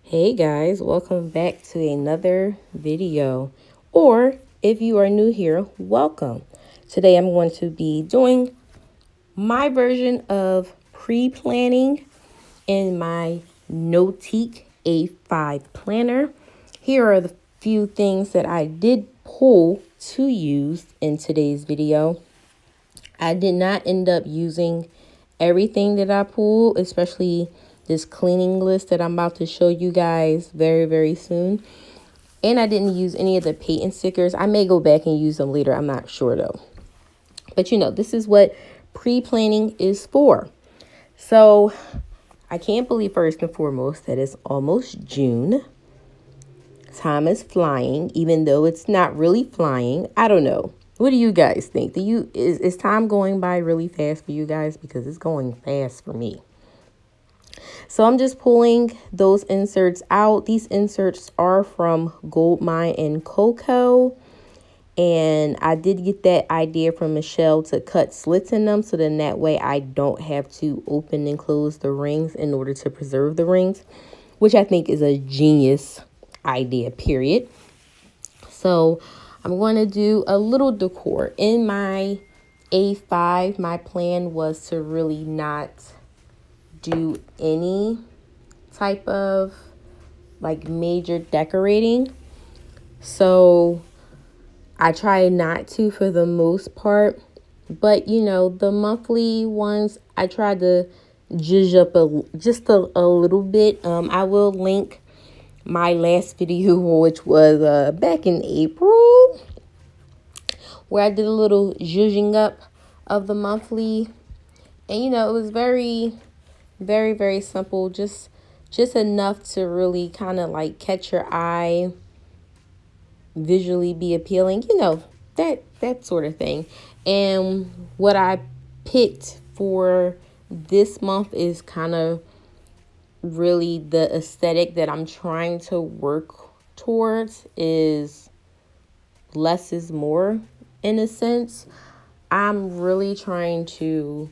Hey guys, welcome back to another video. Or if you are new here, welcome. Today I'm going to be doing my version of pre-planning in my Notiq A5 planner. Here are the few things that I did pull to use in today's video. I did not end up using everything that I pulled, especially this cleaning list that I'm about to show you guys very soon. And I didn't use any of the paint stickers. I may go back and use them later. I'm not sure though. But you know, this is what pre-planning is for. So I can't believe first and foremost that it's almost June. Time is flying, even though it's not really flying. I don't know. What do you guys think? Is time going by really fast for you guys? Because it's going fast for me. So I'm just pulling those inserts out. These inserts are from Goldmine Coco. And I did get that idea from Michelle to cut slits in them. So then that way I don't have to open and close the rings in order to preserve the rings. Which I think is a genius idea, period. So I'm going to do a little decor. In my A5, my plan was to really not do any type of like major decorating. So I try not to for the most part. But you know, the monthly ones, I tried to zhuzh up just a little bit. I will link my last video, which was back in April, where I did a little zhuzhing up of the monthly. And you know, it was very simple, just enough to really kind of like catch your eye, visually be appealing, you know, that sort of thing. And what I picked for this month is kind of really the aesthetic that I'm trying to work towards. Is less is more, in a sense. I'm really trying to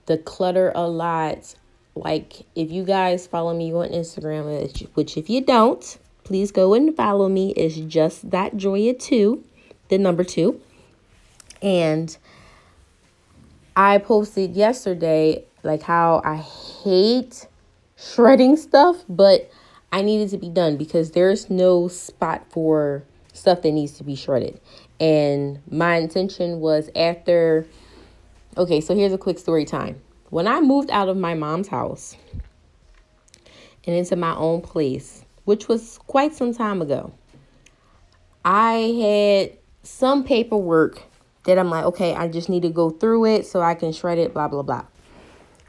declutter a lot. Like, if you guys follow me on Instagram, which if you don't, please go and follow me. It's just that Joia2, the number 2. And I posted yesterday like how I hate shredding stuff, but I needed to be done because there's no spot for stuff that needs to be shredded. And my intention was after, okay, so here's a quick story time. When I moved out of my mom's house and into my own place, which was quite some time ago, I had some paperwork that I'm like, okay, I just need to go through it so I can shred it, blah, blah, blah.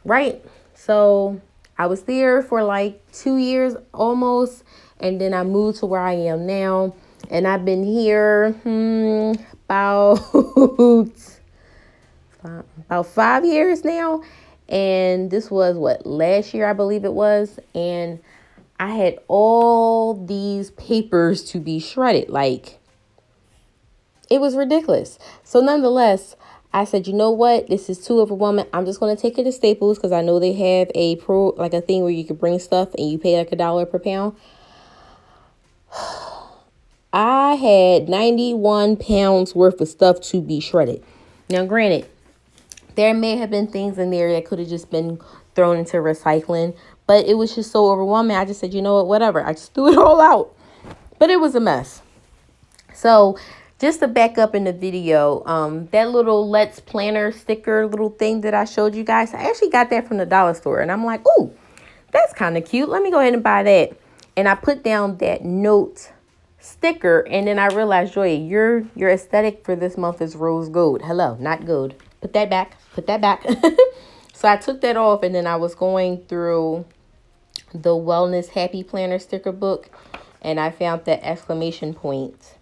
Right? So I was there for like 2 years almost. And then I moved to where I am now. And I've been here about 5 years now. And this was last year, I believe it was. And I had all these papers to be shredded. Like, it was ridiculous. So nonetheless, I said, you know what? This is too overwhelming. I'm just going to take it to Staples because I know they have a thing where you can bring stuff and you pay like $1 per pound. I had 91 pounds worth of stuff to be shredded. Now, granted, there may have been things in there that could have just been thrown into recycling, but it was just so overwhelming. I just said, you know what, whatever. I just threw it all out. But it was a mess. So just to back up in the video, that little Let's Planner sticker little thing that I showed you guys, I actually got that from the dollar store. And I'm like, ooh, that's kind of cute. Let me go ahead and buy that. And I put down that note sticker. And then I realized, Joy, your aesthetic for this month is rose gold. Hello, not gold. Put that back. Put that back. So I took that off. And then I was going through the Wellness Happy Planner sticker book. And I found that exclamation point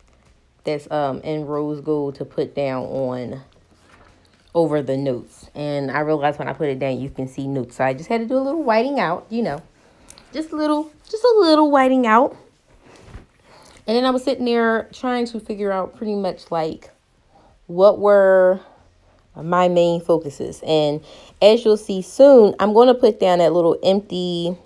that's in rose gold to put down on over the notes. And I realized when I put it down, you can see notes. So I just had to do a little whiting out, you know, just a little whiting out. And then I was sitting there trying to figure out pretty much like what were my main focuses. And as you'll see soon, I'm going to put down that little empty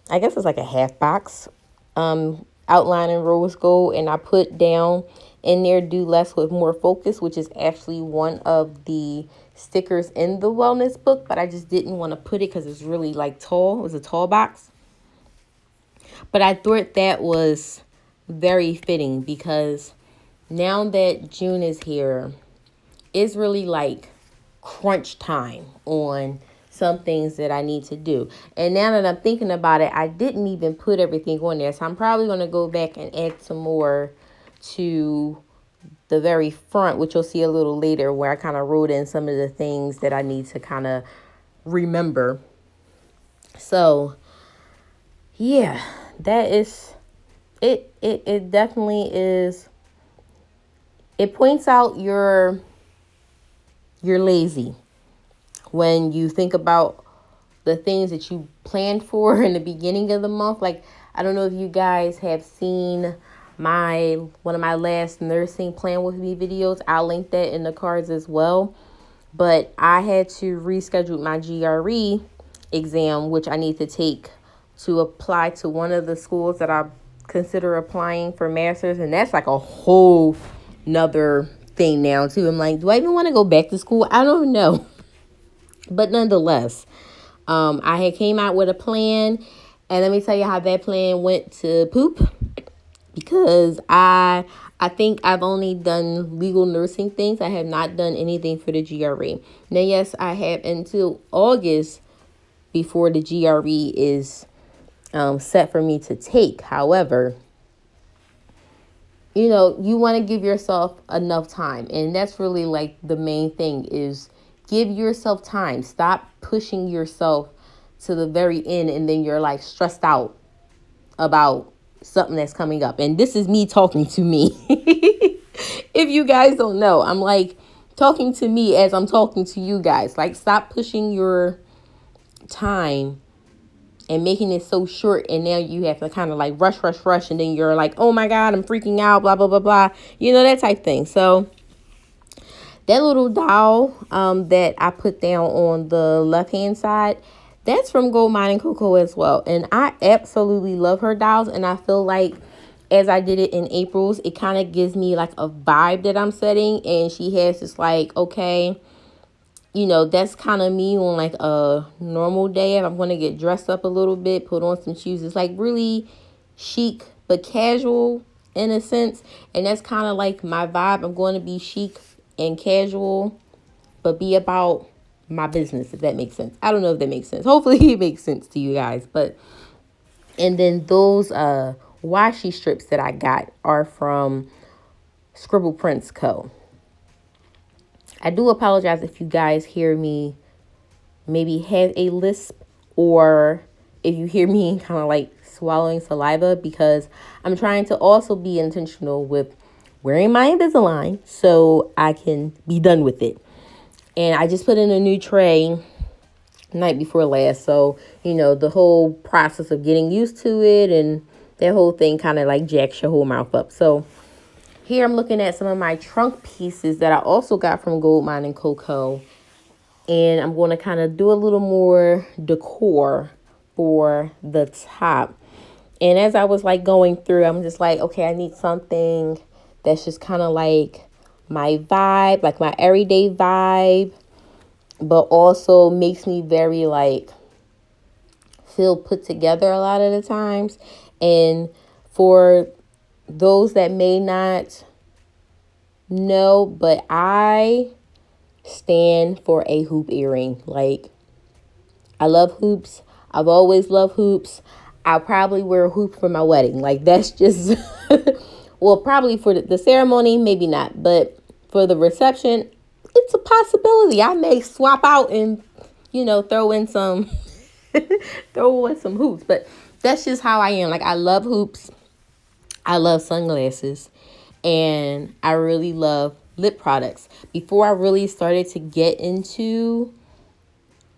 I guess it's like a half box outline in rose gold, and I put down in there do less with more focus, which is actually one of the stickers in the wellness book, but I just didn't want to put it because it's really like tall. It was a tall box, but I thought that was very fitting because now that June is here, it's really like crunch time on some things that I need to do. And now that I'm thinking about it, I didn't even put everything on there. So I'm probably going to go back and add some more to the very front, which you'll see a little later, where I kind of wrote in some of the things that I need to kind of remember. So yeah, that is it. It definitely is. It points out you're lazy when you think about the things that you planned for in the beginning of the month. Like, I don't know if you guys have seen one of my last nursing plan with me videos. I'll link that in the cards as well. But I had to reschedule my GRE exam, which I need to take to apply to one of the schools that I consider applying for master's. And that's like a whole nother thing now too. I'm like, do I even want to go back to school? I don't know. But nonetheless, I had came out with a plan, and let me tell you how that plan went to poop, because I think I've only done legal nursing things. I have not done anything for the GRE. Now, yes, I have until August before the GRE is set for me to take. However, you know, you want to give yourself enough time. And that's really like the main thing is give yourself time. Stop pushing yourself to the very end and then you're like stressed out about something that's coming up. And this is me talking to me. If you guys don't know, I'm like talking to me as I'm talking to you guys. Like, stop pushing your time and making it so short, and now you have to kind of like rush, and then you're like, oh my God, I'm freaking out, blah, blah, blah, blah. You know, that type thing. So that little doll that I put down on the left-hand side, that's from Goldmine Coco as well. And I absolutely love her dolls, and I feel like as I did it in April's, it kind of gives me like a vibe that I'm setting, and she has this like, okay, you know, that's kind of me on like a normal day. If I'm going to get dressed up a little bit, put on some shoes, it's like really chic but casual in a sense. And that's kind of like my vibe. I'm going to be chic and casual, but be about my business, if that makes sense. I don't know if that makes sense. Hopefully it makes sense to you guys. But, and then those washi strips that I got are from Scribble Prints Co. I do apologize if you guys hear me maybe have a lisp, or if you hear me kind of like swallowing saliva, because I'm trying to also be intentional with wearing my Invisalign so I can be done with it. And I just put in a new tray night before last. So, you know, the whole process of getting used to it and that whole thing kind of like jacks your whole mouth up. So here I'm looking at some of my trunk pieces that I also got from Goldmine Coco. And I'm going to kind of do a little more decor for the top. And as I was like going through, I'm just like, okay, I need something that's just kind of like my vibe, like my everyday vibe, but also makes me very like feel put together a lot of the times. And for those that may not know, but I stand for a hoop earring. Like, I love hoops. I've always loved hoops. I'll probably wear a hoop for my wedding. Like, that's just, well, probably for the ceremony, maybe not. But for the reception, it's a possibility. I may swap out and, you know, throw in some hoops. But that's just how I am. Like, I love hoops. I love sunglasses. And I really love lip products. Before I really started to get into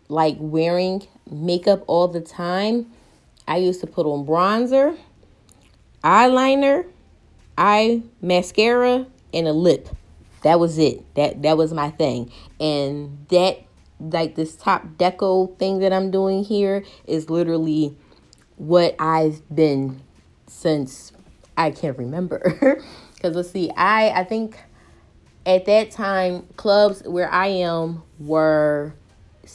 like wearing makeup all the time, I used to put on bronzer, eyeliner, eye mascara, and a lip. That was it. That was my thing. And that, like, this top deco thing that I'm doing here is literally what I've been since I can't remember. Because let's see, I think at that time, clubs where I am were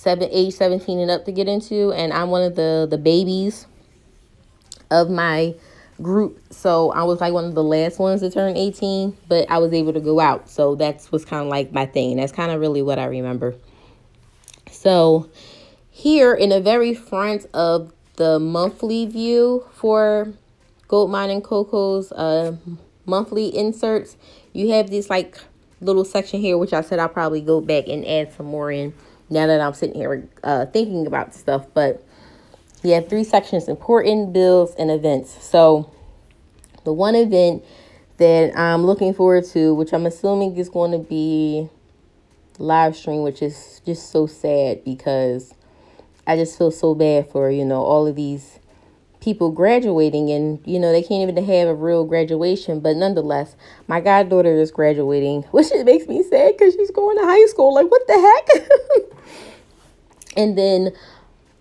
age 17 and up to get into, and I'm one of the babies of my group. So I was like one of the last ones to turn 18, but I was able to go out. So that's was kind of like my thing. That's kind of really what I remember. So here in the very front of the monthly view for Goldmine Coco's monthly inserts, you have this like little section here, which I said I'll probably go back and add some more in now that I'm sitting here thinking about stuff. But you have 3 sections: important, bills, and events. So the one event that I'm looking forward to, which I'm assuming is going to be live stream, which is just so sad because I just feel so bad for, all of these people graduating, and, they can't even have a real graduation. But nonetheless, my goddaughter is graduating, which it makes me sad because she's going to high school. Like, what the heck? And then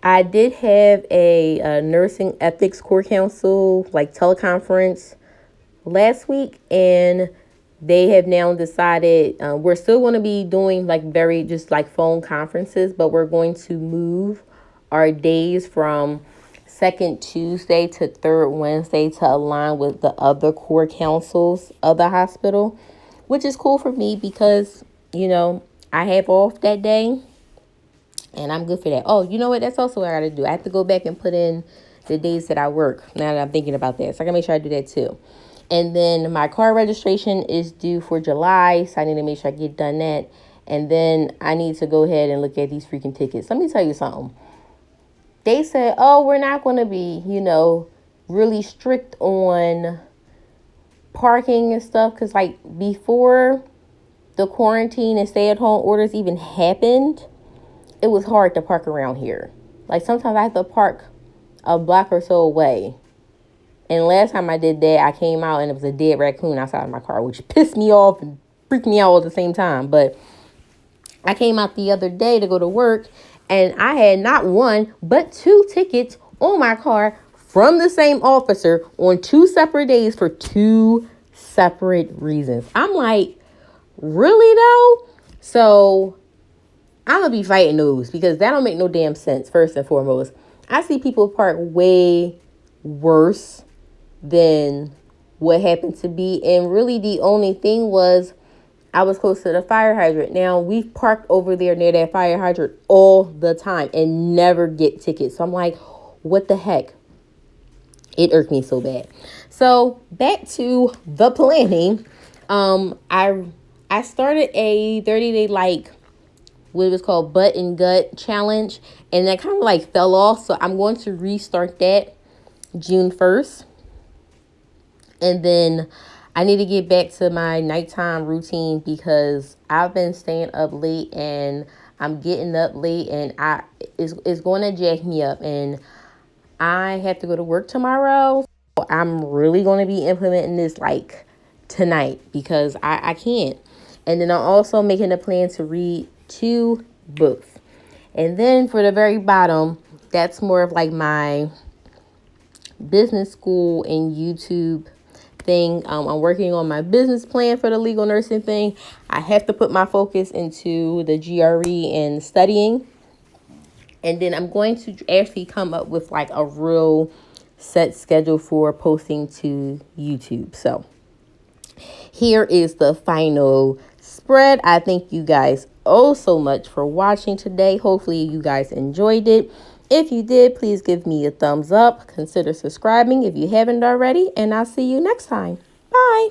I did have a nursing ethics core council, like teleconference last week, and they have now decided we're still going to be doing like very just like phone conferences, but we're going to move our days from second Tuesday to third Wednesday to align with the other core councils of the hospital, which is cool for me because, I have off that day and I'm good for that. Oh, you know what? That's also what I got to do. I have to go back and put in the days that I work now that I'm thinking about that. So I got to make sure I do that too. And then my car registration is due for July, so I need to make sure I get done that. And then I need to go ahead and look at these freaking tickets. Let me tell you something. They said, oh, we're not going to be, really strict on parking and stuff. Because, like, before the quarantine and stay-at-home orders even happened, it was hard to park around here. Like, sometimes I have to park a block or so away. And last time I did that, I came out and it was a dead raccoon outside of my car, which pissed me off and freaked me out all at the same time. But I came out the other day to go to work, and I had not 1, but 2 tickets on my car from the same officer on 2 separate days for 2 separate reasons. I'm like, really though? So I'm going to be fighting those because that don't make no damn sense, first and foremost. I see people park way worse than what happened to be. And really the only thing was I was close to the fire hydrant. Now, we've parked over there near that fire hydrant all the time and never get tickets. So I'm like, what the heck? It irked me so bad. So back to the planning. I started a 30-day what it was called butt and gut challenge, and that kind of fell off. So I'm going to restart that June 1st. And then I need to get back to my nighttime routine because I've been staying up late and I'm getting up late, and it's going to jack me up, and I have to go to work tomorrow. So I'm really going to be implementing this tonight because I can't. And then I'm also making a plan to read 2 books. And then for the very bottom, that's more of my business school and YouTube thing. I'm working on my business plan for the legal nursing thing. I have to put my focus into the GRE and studying. And then I'm going to actually come up with a real set schedule for posting to YouTube. So here is the final spread. I thank you guys so much for watching today. Hopefully you guys enjoyed it. If you did, please give me a thumbs up. Consider subscribing if you haven't already. And I'll see you next time. Bye.